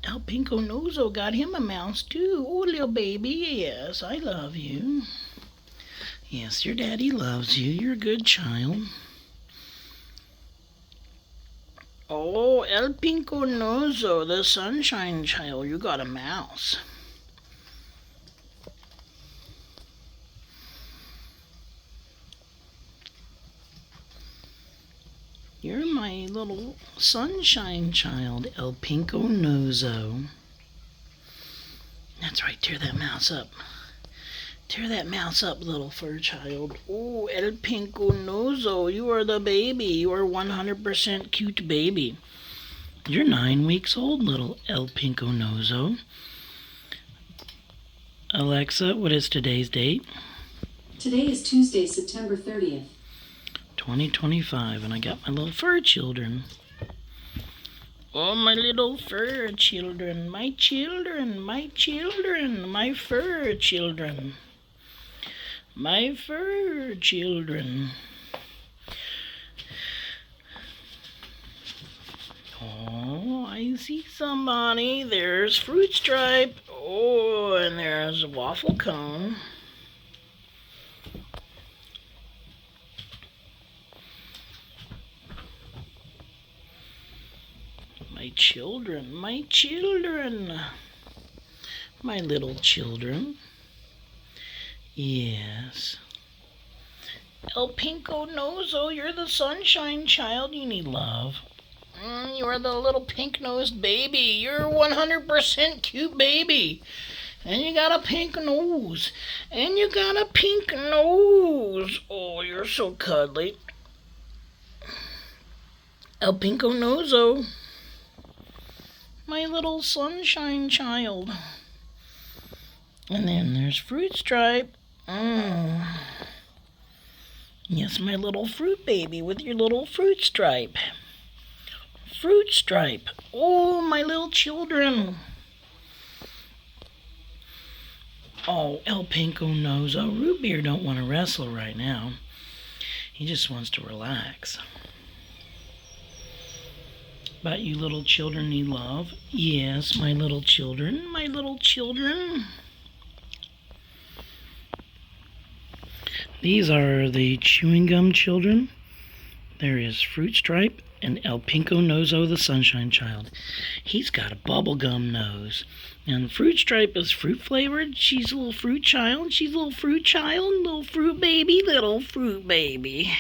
El Pinko Noso got him a mouse too. Oh, little baby, yes, I love you. Yes, your daddy loves you. You're a good child. Oh, El Pinko Noso, the sunshine child, you got a mouse. You're my little sunshine child, El Pinko Noso. That's right, tear that mouse up. Tear that mouse up, little fur child. Oh, El Pinko Noso, you are the baby. You are 100% cute baby. You're 9 weeks old, little El Pinko Noso. Alexa, what is today's date? Today is Tuesday, September 30th. 2025, and I got my little fur children. Oh, my little fur children, my children, my children, my fur children. My fur children. Oh, I see somebody. There's Fruit Stripe. Oh, and there's a Waffle Cone. My children, my children. My little children. Yes. El Pinko Noso, you're the sunshine child. You need love. You're the little pink-nosed baby. You're 100% cute baby. And you got a pink nose. And you got a pink nose. Oh, you're so cuddly. El Pinko Noso. My little sunshine child. And then there's Fruit Stripe. Yes, my little fruit baby with your little fruit stripe. Fruit Stripe. Oh, my little children. Oh, El Pinko Noso. Root Beer don't want to wrestle right now. He just wants to relax. But you little children need love. Yes, my little children. My little children. These are the chewing gum children. There is Fruit Stripe and El Pinko Noso, the sunshine child. He's got a bubblegum nose. And Fruit Stripe is fruit flavored. She's a little fruit child. She's a little fruit child, little fruit baby, little fruit baby.